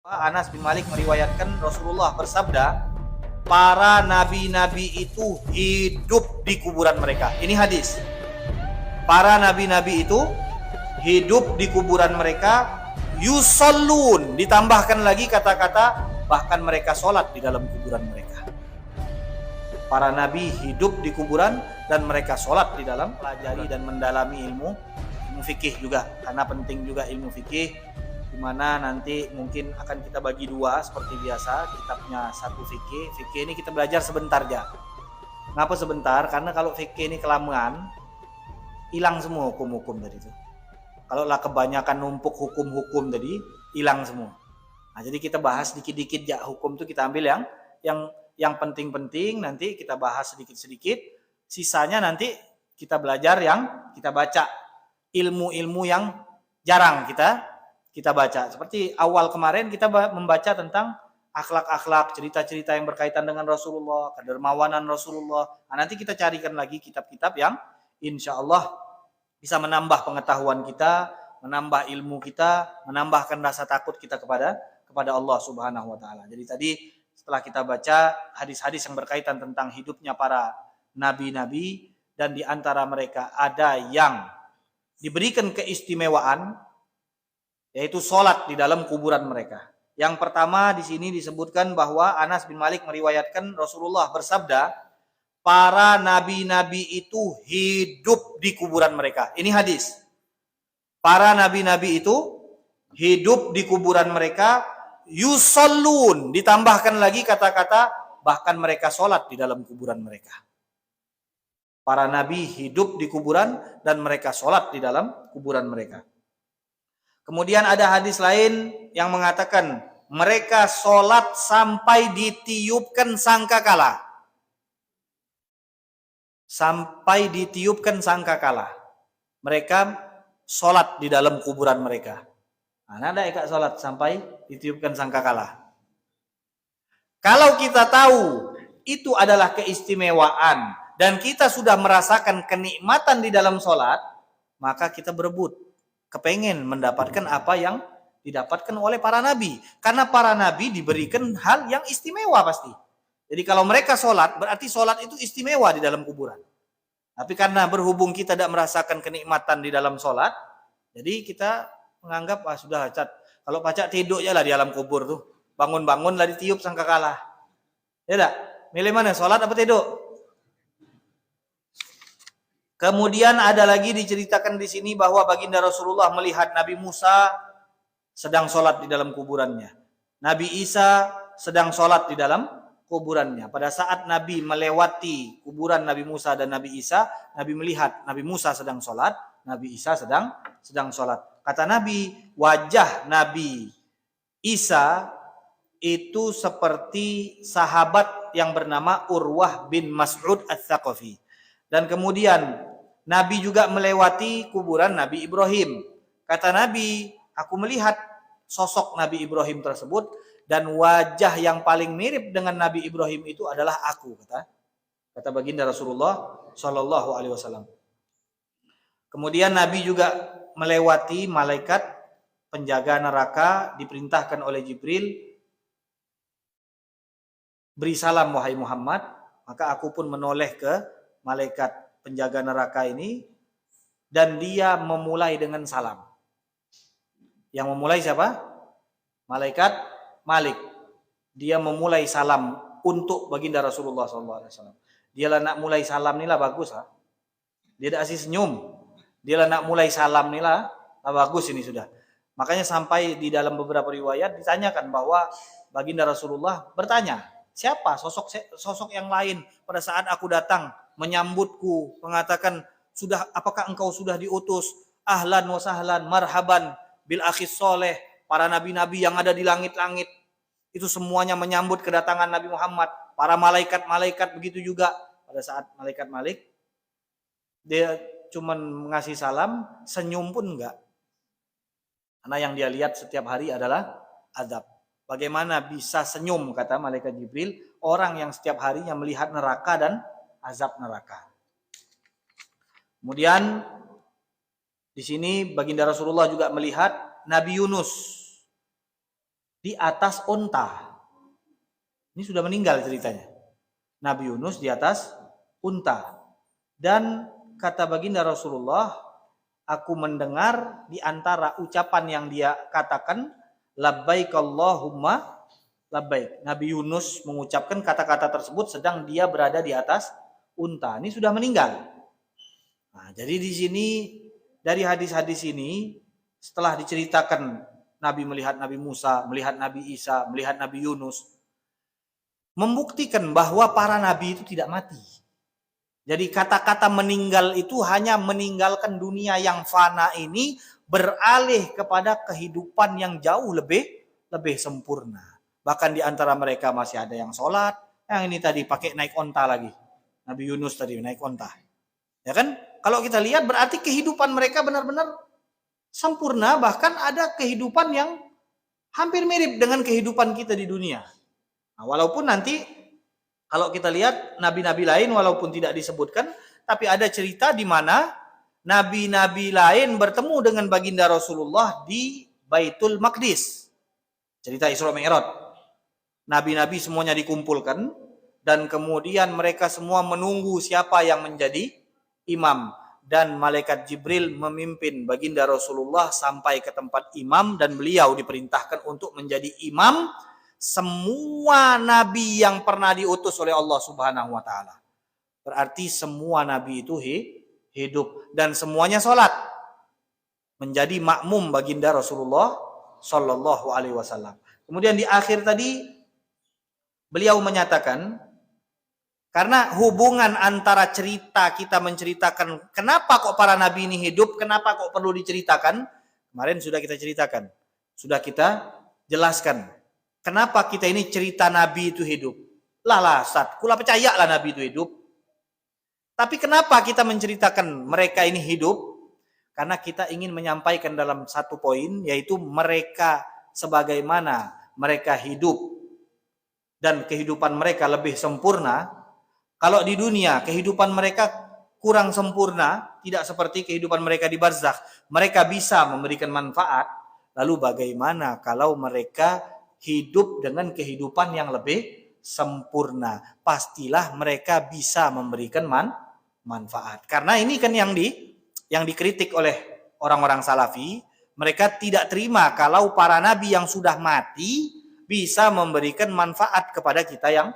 Anas bin Malik meriwayatkan Rasulullah bersabda, para nabi-nabi itu hidup di kuburan mereka. Ini hadis. Para nabi-nabi itu hidup di kuburan mereka, yusallun, ditambahkan lagi kata-kata bahkan mereka sholat di dalam kuburan mereka. Para nabi hidup di kuburan dan mereka sholat di dalam, pelajari dan mendalami ilmu fikih juga, karena penting juga ilmu fikih, dimana nanti mungkin akan kita bagi dua seperti biasa. Kitabnya satu fikih ini kita belajar sebentar aja. Kenapa sebentar? Karena kalau fikih ini kelamaan, hilang semua hukum-hukum dari itu. Kalau lah kebanyakan numpuk hukum-hukum tadi, hilang semua. Nah, jadi kita bahas dikit-dikit ya, hukum itu kita ambil yang penting-penting, nanti kita bahas sedikit-sedikit, sisanya nanti kita belajar yang kita baca, ilmu-ilmu yang jarang kita baca. Seperti awal kemarin kita membaca tentang akhlak-akhlak, cerita-cerita yang berkaitan dengan Rasulullah, kedermawanan Rasulullah. Nah, nanti kita carikan lagi kitab-kitab yang insya Allah bisa menambah pengetahuan kita, menambah ilmu kita, menambahkan rasa takut kita kepada Allah Subhanahu wa taala. Jadi tadi setelah kita baca hadis-hadis yang berkaitan tentang hidupnya para nabi-nabi, dan di antara mereka ada yang diberikan keistimewaan, yaitu sholat di dalam kuburan mereka. Yang pertama di sini disebutkan bahwa Anas bin Malik meriwayatkan Rasulullah bersabda, para nabi-nabi itu hidup di kuburan mereka. Ini hadis. Para nabi-nabi itu hidup di kuburan mereka, yusallun, ditambahkan lagi kata-kata bahkan mereka sholat di dalam kuburan mereka. Para nabi hidup di kuburan dan mereka sholat di dalam kuburan mereka. Kemudian ada hadis lain yang mengatakan mereka sholat sampai ditiupkan sangkakala. Sampai ditiupkan sangkakala. Mereka sholat di dalam kuburan mereka. Nah, ada ikat sholat sampai ditiupkan sangkakala. Kalau kita tahu itu adalah keistimewaan dan kita sudah merasakan kenikmatan di dalam sholat, maka kita berebut, kepengen mendapatkan apa yang didapatkan oleh para nabi. Karena para nabi diberikan hal yang istimewa pasti. Jadi kalau mereka sholat, berarti sholat itu istimewa di dalam kuburan. Tapi karena berhubung kita tidak merasakan kenikmatan di dalam sholat, jadi kita menganggap, sudah cat. Kalau pacak tidur ya lah di alam kubur tuh. Bangun-bangun lah ditiup sangkakala. Ya tak? Milih mana, sholat apa tidur? Kemudian ada lagi diceritakan di sini bahwa baginda Rasulullah melihat Nabi Musa sedang sholat di dalam kuburannya. Nabi Isa sedang sholat di dalam kuburannya. Pada saat Nabi melewati kuburan Nabi Musa dan Nabi Isa, Nabi melihat Nabi Musa sedang sholat, Nabi Isa sedang sholat. Kata Nabi, wajah Nabi Isa itu seperti sahabat yang bernama Urwah bin Mas'ud Ats-Tsaqafi. Dan kemudian Nabi juga melewati kuburan Nabi Ibrahim. Kata Nabi, aku melihat sosok Nabi Ibrahim tersebut dan wajah yang paling mirip dengan Nabi Ibrahim itu adalah aku, kata baginda Rasulullah Shallallahu Alaihi Wasallam. Kemudian Nabi juga melewati malaikat penjaga neraka, diperintahkan oleh Jibril, beri salam wahai Muhammad. Maka aku pun menoleh ke malaikat penjaga neraka ini dan dia memulai dengan salam. Yang memulai siapa? Malaikat Malik. Dia memulai salam untuk baginda Rasulullah SAW. Dia lah nak mulai salam ni lah bagus ha. Dia dah asyik senyum. Dia lah nak mulai salam ni lah bagus ini sudah. Makanya sampai di dalam beberapa riwayat ditanyakan bahwa baginda Rasulullah bertanya, siapa sosok yang lain pada saat aku datang menyambutku, mengatakan, apakah engkau sudah diutus? Ahlan wa sahlan, marhaban bil akhis soleh. Para nabi-nabi yang ada di langit-langit itu semuanya menyambut kedatangan Nabi Muhammad. Para malaikat-malaikat begitu juga. Pada saat malaikat Malik, dia cuma mengasih salam, senyum pun enggak. Karena yang dia lihat setiap hari adalah azab. Bagaimana bisa senyum, kata malaikat Jibril, orang yang setiap harinya melihat neraka dan azab neraka. Kemudian di sini baginda Rasulullah juga melihat Nabi Yunus. di atas unta. Ini sudah meninggal ceritanya. Nabi Yunus di atas unta. Dan kata baginda Rasulullah, aku mendengar di antara ucapan yang dia katakan, labbaik Allahumma labbaik. Nabi Yunus mengucapkan kata-kata tersebut sedang dia berada di atas unta. Ini sudah meninggal. Nah, jadi di sini dari hadis-hadis ini setelah diceritakan Nabi melihat Nabi Musa, melihat Nabi Isa, melihat Nabi Yunus, membuktikan bahwa para nabi itu tidak mati. Jadi kata-kata meninggal itu hanya meninggalkan dunia yang fana ini, beralih kepada kehidupan yang jauh lebih sempurna. Bahkan di antara mereka masih ada yang sholat, yang ini tadi pakai naik onta lagi. Nabi Yunus tadi naik onta. Ya kan? Kalau kita lihat berarti kehidupan mereka benar-benar sempurna, bahkan ada kehidupan yang hampir mirip dengan kehidupan kita di dunia. Nah, walaupun nanti kalau kita lihat nabi-nabi lain walaupun tidak disebutkan, tapi ada cerita di mana nabi-nabi lain bertemu dengan baginda Rasulullah di Baitul Maqdis. Cerita Isra Mi'raj. Nabi-nabi semuanya dikumpulkan dan kemudian mereka semua menunggu siapa yang menjadi imam. Dan malaikat Jibril memimpin baginda Rasulullah sampai ke tempat imam dan beliau diperintahkan untuk menjadi imam semua nabi yang pernah diutus oleh Allah Subhanahu wa taala. Berarti semua nabi itu hidup dan semuanya sholat. Menjadi makmum baginda Rasulullah sallallahu alaihi wasallam. Kemudian di akhir tadi beliau menyatakan, karena hubungan antara cerita kita menceritakan kenapa kok para nabi ini hidup, kenapa kok perlu diceritakan, kemarin sudah kita ceritakan, sudah kita jelaskan. Kenapa kita ini cerita nabi itu hidup? Sat, kula percaya lah nabi itu hidup. Tapi kenapa kita menceritakan mereka ini hidup? Karena kita ingin menyampaikan dalam satu poin, yaitu mereka sebagaimana mereka hidup dan kehidupan mereka lebih sempurna. Kalau di dunia kehidupan mereka kurang sempurna, tidak seperti kehidupan mereka di barzakh, mereka bisa memberikan manfaat. Lalu bagaimana kalau mereka hidup dengan kehidupan yang lebih sempurna? Pastilah mereka bisa memberikan manfaat. Karena ini kan yang dikritik oleh orang-orang salafi. Mereka tidak terima kalau para nabi yang sudah mati bisa memberikan manfaat kepada kita yang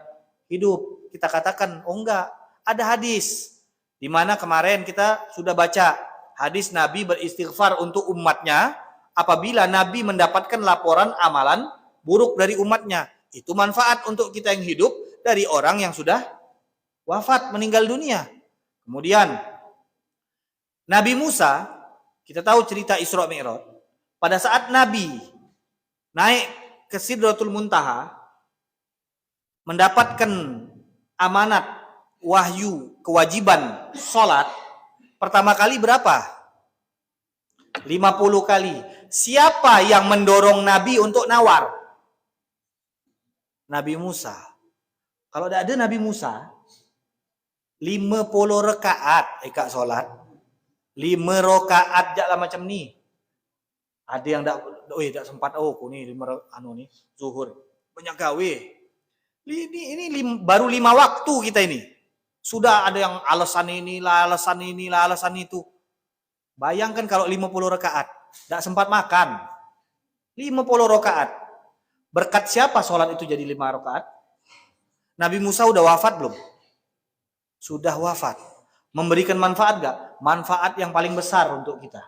hidup. Kita katakan, oh enggak, ada hadis di mana kemarin kita sudah baca hadis Nabi beristighfar untuk umatnya apabila Nabi mendapatkan laporan amalan buruk dari umatnya. Itu manfaat untuk kita yang hidup dari orang yang sudah wafat, meninggal dunia. Kemudian Nabi Musa, kita tahu cerita Isra Mi'raj. Pada saat Nabi naik ke Sidratul Muntaha, mendapatkan amanat, wahyu, kewajiban sholat, pertama kali berapa? 50 kali. Siapa yang mendorong Nabi untuk nawar? Nabi Musa. Kalau tidak ada Nabi Musa, 50 rakaat eka sholat, 5 rakaat jaklah macam ni. Ada yang tak sempat ni 5 ni zuhur. Banyak gawe. Ini baru 5 waktu kita ini. Sudah ada yang alasan inilah, alasan itu. Bayangkan kalau 50 rakaat, tak sempat makan. 50 rakaat. Berkat siapa sholat itu jadi 5 rakaat? Nabi Musa udah wafat belum? Sudah wafat. Memberikan manfaat gak? Manfaat yang paling besar untuk kita.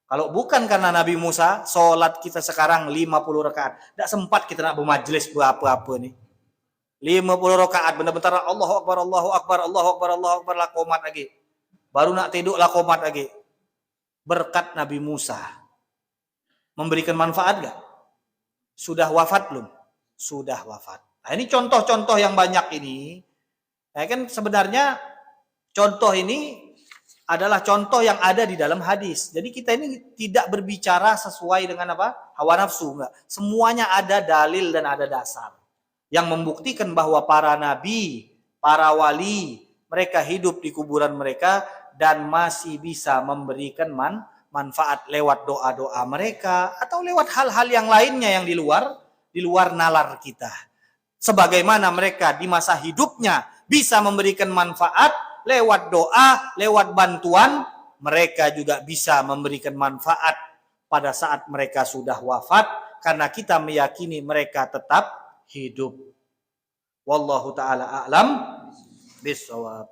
Kalau bukan karena Nabi Musa, sholat kita sekarang 50 rakaat. Tak sempat kita nak bermajlis apa-apa nih. 50 rakaat, benar-benar Allahu Akbar, Allahu Akbar, Allahu Akbar, Allahu Akbar, lah qomat lagi. Baru nak tidur lah qomat lagi. Berkat Nabi Musa. Memberikan manfaat gak? Sudah wafat belum? Sudah wafat. Nah, ini contoh-contoh yang banyak ini. Nah, kan sebenarnya contoh ini adalah contoh yang ada di dalam hadis. Jadi kita ini tidak berbicara sesuai dengan apa? Hawa nafsu, enggak. Semuanya ada dalil dan ada dasar yang membuktikan bahwa para nabi, para wali, mereka hidup di kuburan mereka dan masih bisa memberikan manfaat lewat doa-doa mereka atau lewat hal-hal yang lainnya yang di luar di luar nalar kita. Sebagaimana mereka di masa hidupnya bisa memberikan manfaat lewat doa, lewat bantuan, mereka juga bisa memberikan manfaat pada saat mereka sudah wafat, karena kita meyakini mereka tetap hidup. Wallahu ta'ala a'lam bishawab.